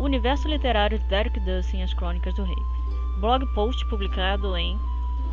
O universo literário de Derek Dussin e as Crônicas do Rei. Blog post publicado em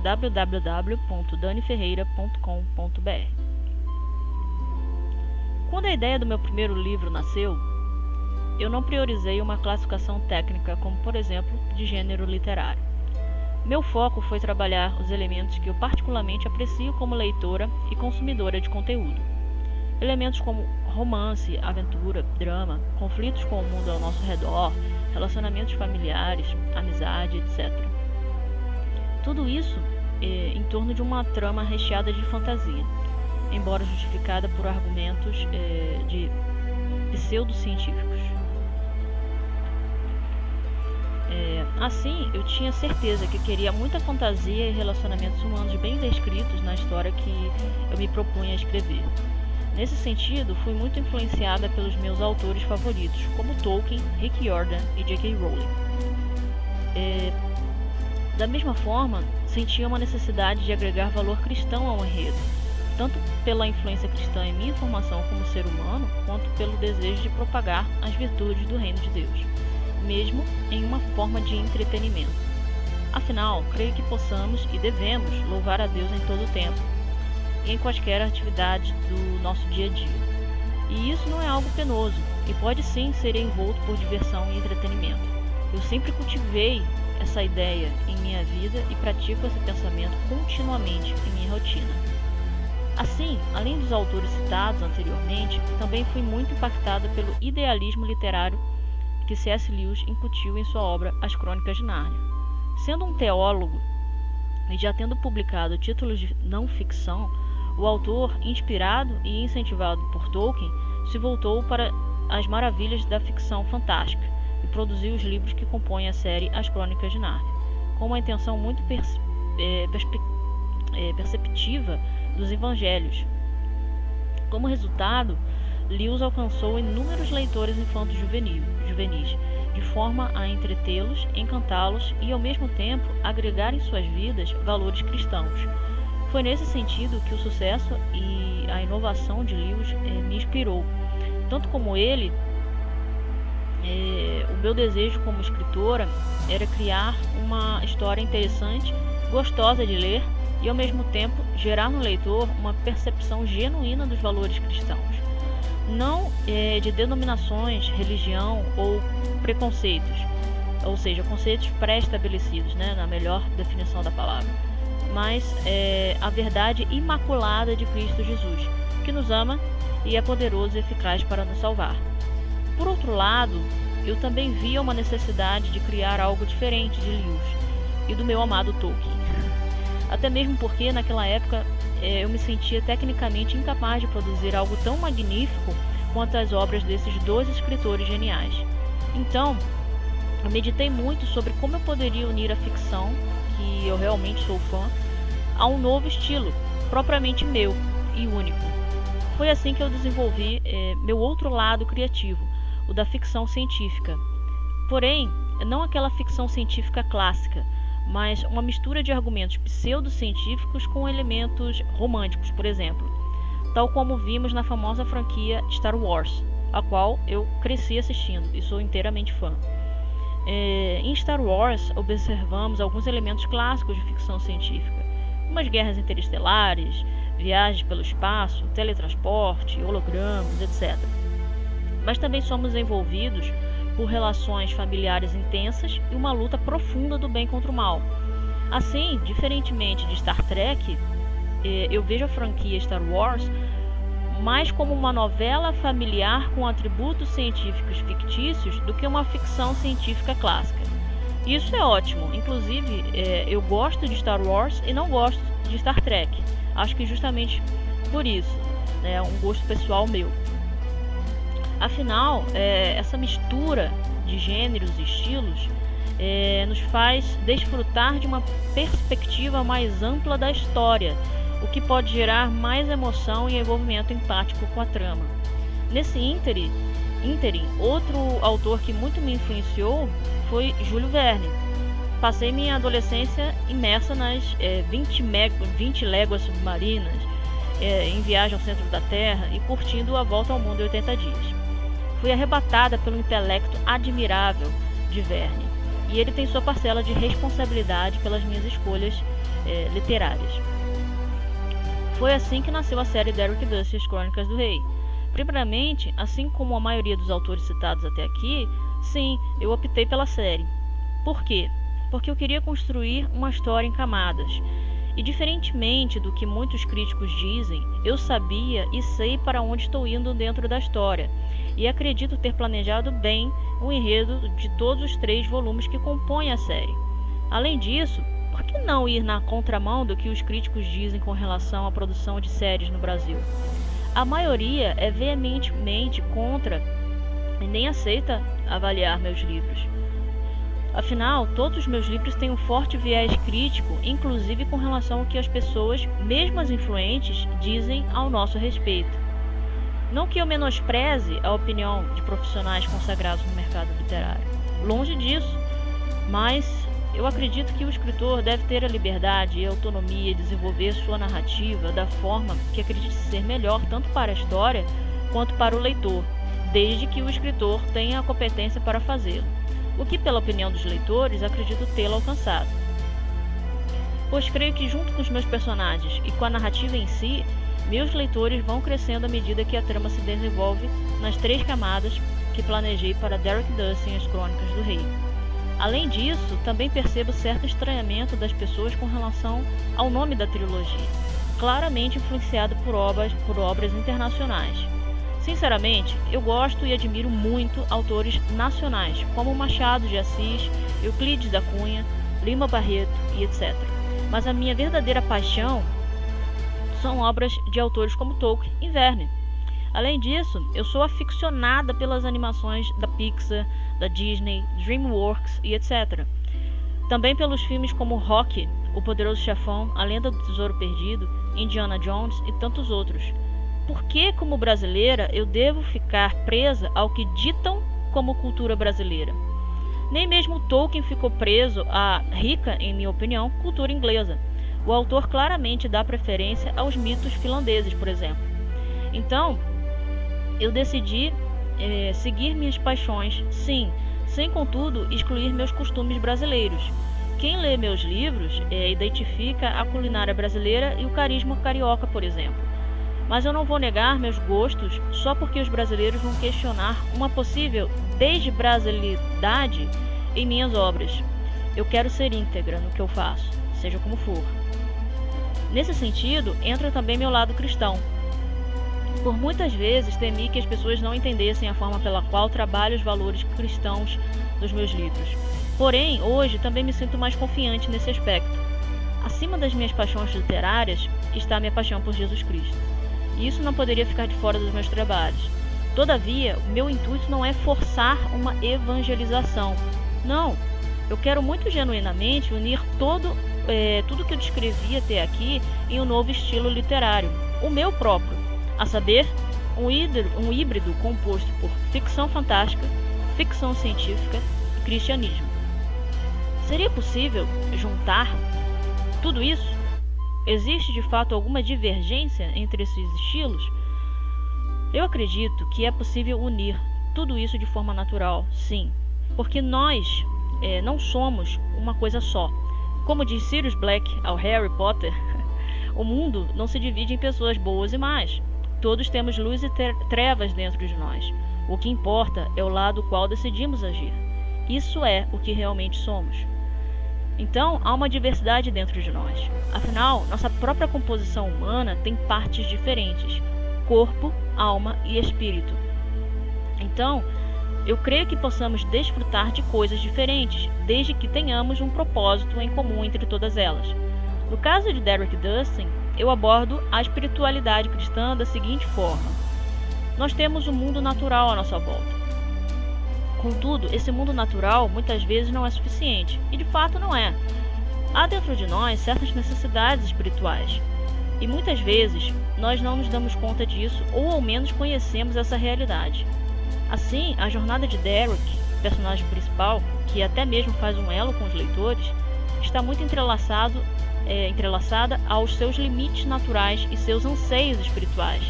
www.daniferreira.com.br. Quando a ideia do meu primeiro livro nasceu, eu não priorizei uma classificação técnica como, por exemplo, de gênero literário. Meu foco foi trabalhar os elementos que eu particularmente aprecio como leitora e consumidora de conteúdo. Elementos como romance, aventura, drama, conflitos com o mundo ao nosso redor, relacionamentos familiares, amizade, etc. Tudo isso em torno de uma trama recheada de fantasia, embora justificada por argumentos de pseudocientíficos. Assim, eu tinha certeza que queria muita fantasia e relacionamentos humanos bem descritos na história que eu me propunha a escrever. Nesse sentido, fui muito influenciada pelos meus autores favoritos, como Tolkien, Rick Riordan e J.K. Rowling. Da mesma forma, sentia uma necessidade de agregar valor cristão ao enredo, tanto pela influência cristã em minha formação como ser humano, quanto pelo desejo de propagar as virtudes do reino de Deus, mesmo em uma forma de entretenimento. Afinal, creio que possamos e devemos louvar a Deus em todo o tempo, e em quaisquer atividades do nosso dia a dia. E isso não é algo penoso, e pode sim ser envolto por diversão e entretenimento. Eu sempre cultivei essa ideia em minha vida e pratico esse pensamento continuamente em minha rotina. Assim, além dos autores citados anteriormente, também fui muito impactada pelo idealismo literário que C.S. Lewis incutiu em sua obra As Crônicas de Nárnia. Sendo um teólogo e já tendo publicado títulos de não-ficção, o autor, inspirado e incentivado por Tolkien, se voltou para as maravilhas da ficção fantástica e produziu os livros que compõem a série As Crônicas de Nárnia, com uma intenção muito perceptiva dos evangelhos. Como resultado, Lewis alcançou inúmeros leitores infantos juvenis, de forma a entretê-los, encantá-los e, ao mesmo tempo, agregar em suas vidas valores cristãos. Foi nesse sentido que o sucesso e a inovação de Lewis me inspirou. Tanto como ele, o meu desejo como escritora era criar uma história interessante, gostosa de ler e, ao mesmo tempo, gerar no leitor uma percepção genuína dos valores cristãos. Não de denominações, religião ou preconceitos, ou seja, conceitos pré-estabelecidos, na melhor definição da palavra, mas a verdade imaculada de Cristo Jesus, que nos ama e é poderoso e eficaz para nos salvar. Por outro lado, eu também via uma necessidade de criar algo diferente de Lewis e do meu amado Tolkien. Até mesmo porque, naquela época, eu me sentia tecnicamente incapaz de produzir algo tão magnífico quanto as obras desses dois escritores geniais. Então, eu meditei muito sobre como eu poderia unir a ficção, que eu realmente sou fã, a um novo estilo, propriamente meu e único. Foi assim que eu desenvolvi meu outro lado criativo, o da ficção científica. Porém, não aquela ficção científica clássica, mas uma mistura de argumentos pseudocientíficos com elementos românticos, por exemplo, tal como vimos na famosa franquia Star Wars, a qual eu cresci assistindo e sou inteiramente fã. Em Star Wars, observamos alguns elementos clássicos de ficção científica, como as guerras interestelares, viagens pelo espaço, teletransporte, hologramas, etc. Mas também somos envolvidos por relações familiares intensas e uma luta profunda do bem contra o mal. Assim, diferentemente de Star Trek, eu vejo a franquia Star Wars mais como uma novela familiar com atributos científicos fictícios do que uma ficção científica clássica. Isso é ótimo, inclusive eu gosto de Star Wars e não gosto de Star Trek. Acho que justamente por isso, é um gosto pessoal meu. Afinal, essa mistura de gêneros e estilos nos faz desfrutar de uma perspectiva mais ampla da história, o que pode gerar mais emoção e envolvimento empático com a trama. Nesse ínterim, outro autor que muito me influenciou foi Júlio Verne. Passei minha adolescência imersa nas 20 léguas submarinas, em viagem ao centro da Terra e curtindo a volta ao mundo em 80 dias. fui arrebatada pelo intelecto admirável de Verne, e ele tem sua parcela de responsabilidade pelas minhas escolhas literárias. Foi assim que nasceu a série Derek Dust e as Crônicas do Rei. Primeiramente, assim como a maioria dos autores citados até aqui, sim, eu optei pela série. Por quê? Porque eu queria construir uma história em camadas. E diferentemente do que muitos críticos dizem, eu sabia e sei para onde estou indo dentro da história, e acredito ter planejado bem o enredo de todos os 3 volumes que compõem a série. Além disso, por que não ir na contramão do que os críticos dizem com relação à produção de séries no Brasil? A maioria é veementemente contra e nem aceita avaliar meus livros. Afinal, todos os meus livros têm um forte viés crítico, inclusive com relação ao que as pessoas, mesmo as influentes, dizem ao nosso respeito. Não que eu menospreze a opinião de profissionais consagrados no mercado literário. Longe disso, mas eu acredito que o escritor deve ter a liberdade e a autonomia de desenvolver sua narrativa da forma que acredite ser melhor tanto para a história quanto para o leitor, desde que o escritor tenha a competência para fazê-lo, o que, pela opinião dos leitores, acredito tê-lo alcançado. Pois creio que, junto com os meus personagens e com a narrativa em si, meus leitores vão crescendo à medida que a trama se desenvolve nas 3 camadas que planejei para Derek Dust e as Crônicas do Rei. Além disso, também percebo certo estranhamento das pessoas com relação ao nome da trilogia, claramente influenciado por obras internacionais. Sinceramente, eu gosto e admiro muito autores nacionais, como Machado de Assis, Euclides da Cunha, Lima Barreto e etc. Mas a minha verdadeira paixão são obras de autores como Tolkien e Verne. Além disso, eu sou aficionada pelas animações da Pixar, da Disney, DreamWorks e etc. Também pelos filmes como Rocky, O Poderoso Chefão, A Lenda do Tesouro Perdido, Indiana Jones e tantos outros. Por que, como brasileira, eu devo ficar presa ao que ditam como cultura brasileira? Nem mesmo Tolkien ficou preso à rica, em minha opinião, cultura inglesa. O autor claramente dá preferência aos mitos finlandeses, por exemplo. Então, eu decidi seguir minhas paixões, sim, sem contudo excluir meus costumes brasileiros. Quem lê meus livros identifica a culinária brasileira e o carisma carioca, por exemplo. Mas eu não vou negar meus gostos só porque os brasileiros vão questionar uma possível desbrasilidade em minhas obras. Eu quero ser íntegra no que eu faço, seja como for. Nesse sentido, entra também meu lado cristão. Por muitas vezes temi que as pessoas não entendessem a forma pela qual trabalho os valores cristãos dos meus livros. Porém, hoje também me sinto mais confiante nesse aspecto. Acima das minhas paixões literárias está a minha paixão por Jesus Cristo. E isso não poderia ficar de fora dos meus trabalhos. Todavia, o meu intuito não é forçar uma evangelização. Não, eu quero muito genuinamente unir tudo que eu descrevi até aqui em um novo estilo literário, o meu próprio. A saber, um híbrido composto por ficção fantástica, ficção científica e cristianismo. Seria possível juntar tudo isso? Existe de fato alguma divergência entre esses estilos? Eu acredito que é possível unir tudo isso de forma natural, sim, porque nós não somos uma coisa só. Como diz Sirius Black ao Harry Potter, o mundo não se divide em pessoas boas e más. Todos temos luz e trevas dentro de nós. O que importa é o lado qual decidimos agir. Isso é o que realmente somos. Então, há uma diversidade dentro de nós. Afinal, nossa própria composição humana tem partes diferentes: corpo, alma e espírito. Então, eu creio que possamos desfrutar de coisas diferentes, desde que tenhamos um propósito em comum entre todas elas. No caso de Derek Dust, eu abordo a espiritualidade cristã da seguinte forma: nós temos um mundo natural à nossa volta. Contudo, esse mundo natural muitas vezes não é suficiente, e de fato não é. Há dentro de nós certas necessidades espirituais, e muitas vezes nós não nos damos conta disso, ou ao menos conhecemos essa realidade. Assim, a jornada de Derek, personagem principal, que até mesmo faz um elo com os leitores, está muito entrelaçada aos seus limites naturais e seus anseios espirituais.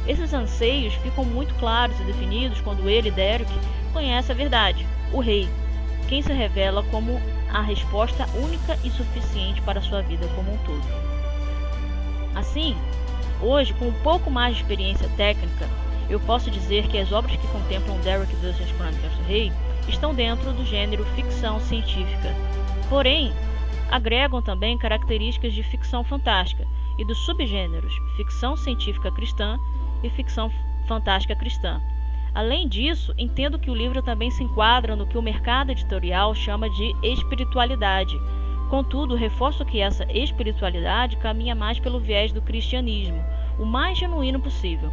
Esses anseios ficam muito claros e definidos quando ele, Derek, conhece a verdade, o rei, quem se revela como a resposta única e suficiente para a sua vida como um todo. Assim, hoje, com um pouco mais de experiência técnica, eu posso dizer que as obras que contemplam Derek vs. as Crônicas do Rei estão dentro do gênero ficção científica, porém, agregam também características de ficção fantástica e dos subgêneros ficção científica cristã e ficção fantástica cristã. Além disso, entendo que o livro também se enquadra no que o mercado editorial chama de espiritualidade. Contudo, reforço que essa espiritualidade caminha mais pelo viés do cristianismo, o mais genuíno possível,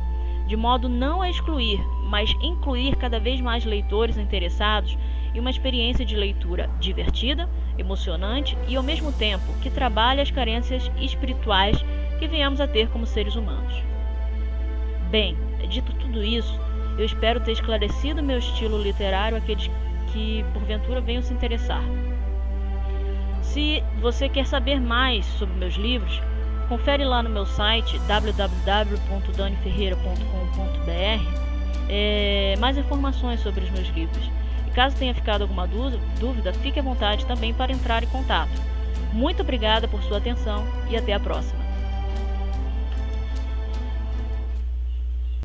de modo não a excluir, mas incluir cada vez mais leitores interessados em uma experiência de leitura divertida, emocionante e, ao mesmo tempo, que trabalhe as carências espirituais que venhamos a ter como seres humanos. Bem, dito tudo isso, eu espero ter esclarecido meu estilo literário àqueles que, porventura, venham se interessar. Se você quer saber mais sobre meus livros, confere lá no meu site www.daniferreira.com.br mais informações sobre os meus livros. E caso tenha ficado alguma dúvida, fique à vontade também para entrar em contato. Muito obrigada por sua atenção e até a próxima.